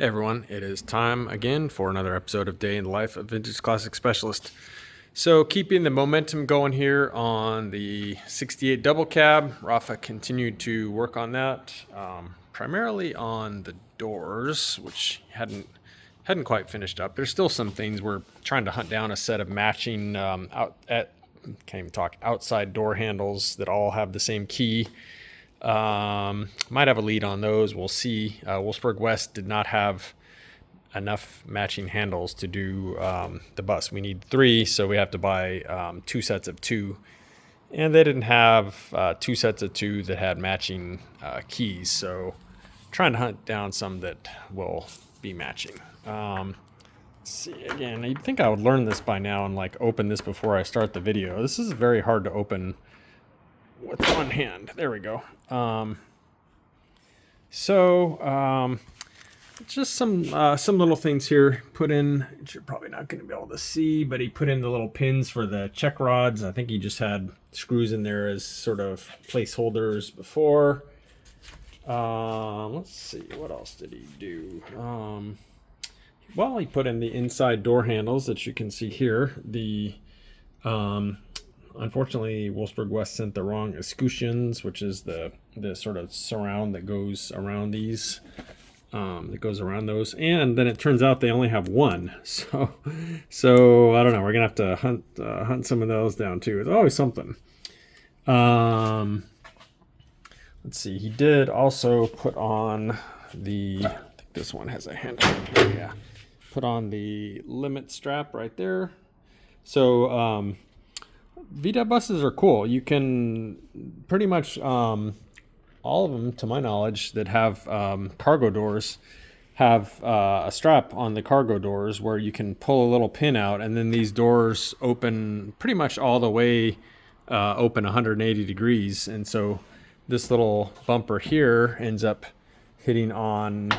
Hey everyone, it is time again for another episode of Day in the Life of Vintage Classic Specialist. So keeping the momentum going here on the 68 double cab, Rafa continued to work on that, primarily on the doors, which hadn't quite finished up. There's still some things we're trying to hunt down a set of matching outside door handles that all have the same key. Might have a lead on those. We'll see. Wolfsburg West did not have enough matching handles to do the bus. We need 3, so we have to buy 2 sets of 2. And they didn't have 2 sets of 2 that had matching keys. So trying to hunt down some that will be matching. Let's see, again, you'd think I would learn this by now and open this before I start the video. This is very hard to open with one hand. There we go. Just some little things here put in, which you're probably not going to be able to see, but he put in the little pins for the check rods. I think he just had screws in there as sort of placeholders before. Let's see, what else did he do? Well, he put in the inside door handles that you can see here. Unfortunately, Wolfsburg West sent the wrong escutcheons, which is the sort of surround that goes around these, that goes around those. And then it turns out they only have one. So I don't know. We're gonna have to hunt some of those down too. It's always something. Let's see. He did also put on the. I think this one has a handle. Yeah. Put on the limit strap right there. So. VW buses are cool. You can pretty much all of them, to my knowledge, that have cargo doors have a strap on the cargo doors where you can pull a little pin out, and then these doors open pretty much all the way open 180 degrees. And so this little bumper here ends up hitting on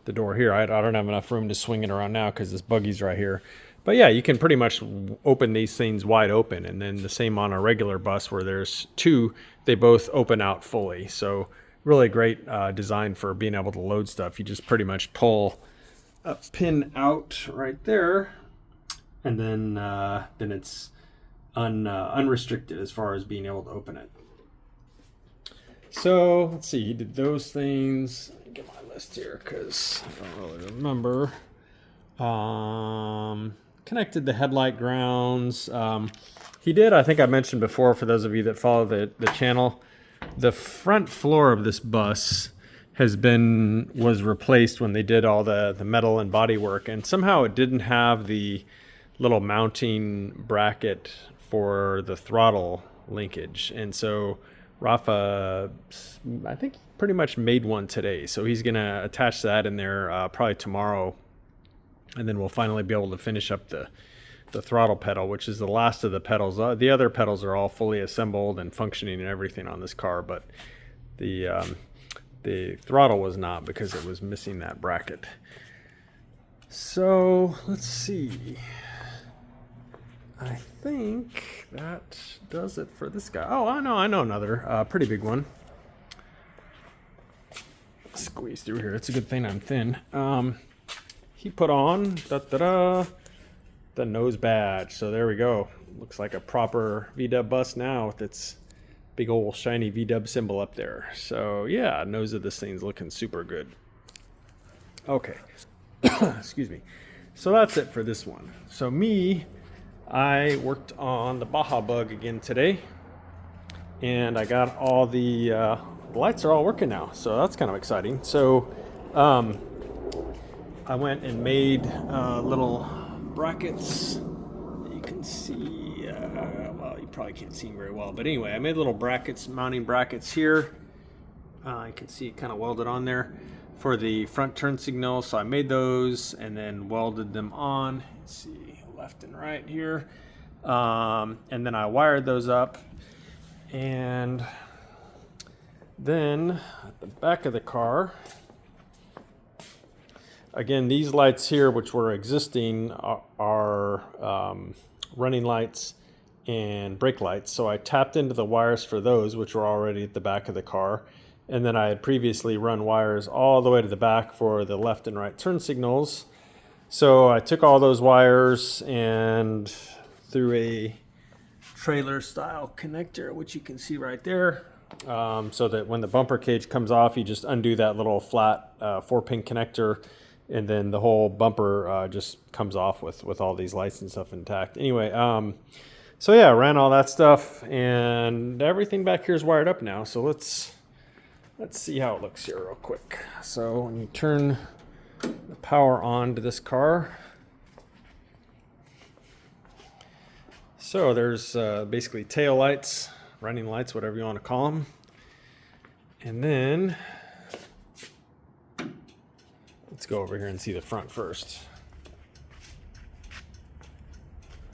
the door here. I don't have enough room to swing it around now because this buggy's right here. But yeah, you can pretty much open these things wide open, and then the same on a regular bus where there's 2, they both open out fully. So really great design for being able to load stuff. You just pretty much pull a pin out right there, and then it's unrestricted as far as being able to open it. So let's see, he did those things. Let me get my list here because I don't really remember. Connected the headlight grounds. He did, I think I mentioned before, for those of you that follow the channel, the front floor of this bus was replaced when they did all the metal and body work, and somehow it didn't have the little mounting bracket for the throttle linkage. And so Rafa, I think, pretty much made one today. So he's gonna attach that in there probably tomorrow. And then we'll finally be able to finish up the throttle pedal, which is the last of the pedals. The other pedals are all fully assembled and functioning and everything on this car, but the throttle was not because it was missing that bracket. So let's see. I think that does it for this guy. Oh, I know another pretty big one. Squeeze through here. It's a good thing I'm thin. He put on the nose badge. So there we go. Looks like a proper VW bus now with its big old shiny VW symbol up there. So yeah, nose of this thing's looking super good. Okay. Excuse me. So that's it for this one. So I worked on the Baja Bug again today, and I got all the lights are all working now. So that's kind of exciting. So I went and made little brackets that you can see. Well, you probably can't see them very well, but anyway, I made little brackets, mounting brackets here. You can see it kind of welded on there for the front turn signal. So I made those and then welded them on. Let's see, left and right here. And then I wired those up. And then at the back of the car, again, these lights here, which were existing, are running lights and brake lights. So I tapped into the wires for those, which were already at the back of the car, And then I had previously run wires all the way to the back for the left and right turn signals. So I took all those wires and through a trailer style connector, which you can see right there, so that when the bumper cage comes off, you just undo that little flat 4-pin connector, and then the whole bumper just comes off with all these lights and stuff intact. Anyway, so yeah, I ran all that stuff, and everything back here is wired up now. So let's see how it looks here real quick. So when you turn the power on to this car, so there's basically tail lights, running lights, whatever you want to call them. And then let's go over here and see the front first.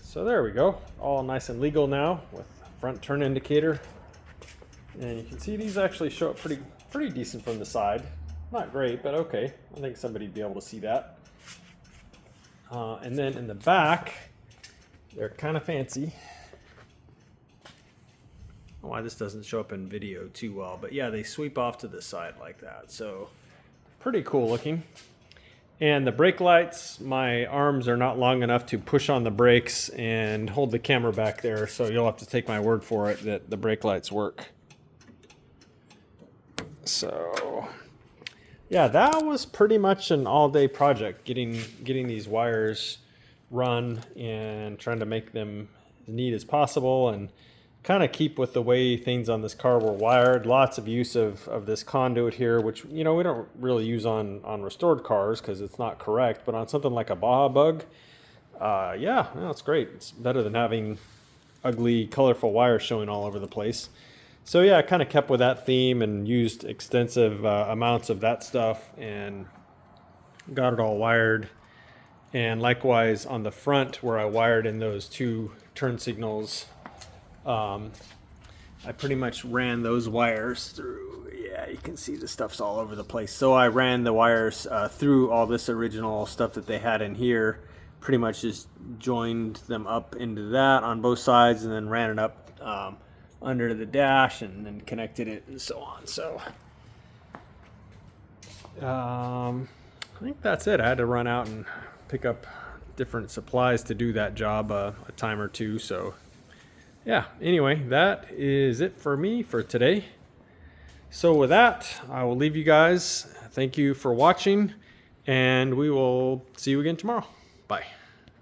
So there we go, all nice and legal now with front turn indicator. And you can see these actually show up pretty decent from the side. Not great, but okay. I think somebody would be able to see that. And then in the back, they're kind of fancy. I don't know why this doesn't show up in video too well, but yeah, they sweep off to the side like that. So pretty cool looking. And the brake lights, my arms are not long enough to push on the brakes and hold the camera back there, so you'll have to take my word for it that the brake lights work. So yeah, that was pretty much an all-day project, getting these wires run and trying to make them as neat as possible and kind of keep with the way things on this car were wired. Lots of use of this conduit here, which, you know, we don't really use on restored cars because it's not correct, but on something like a Baja Bug, yeah, no, it's great. It's better than having ugly, colorful wires showing all over the place. So yeah, I kind of kept with that theme and used extensive amounts of that stuff and got it all wired. And likewise on the front where I wired in those 2 turn signals, I pretty much ran those wires through. Yeah, you can see the stuff's all over the place. So I ran the wires through all this original stuff that they had in here, pretty much just joined them up into that on both sides and then ran it up under the dash and then connected it and so on. So I think that's it. I had to run out and pick up different supplies to do that job a time or two. So yeah, anyway, that is it for me for today. So with that, I will leave you guys. Thank you for watching, and we will see you again tomorrow. Bye.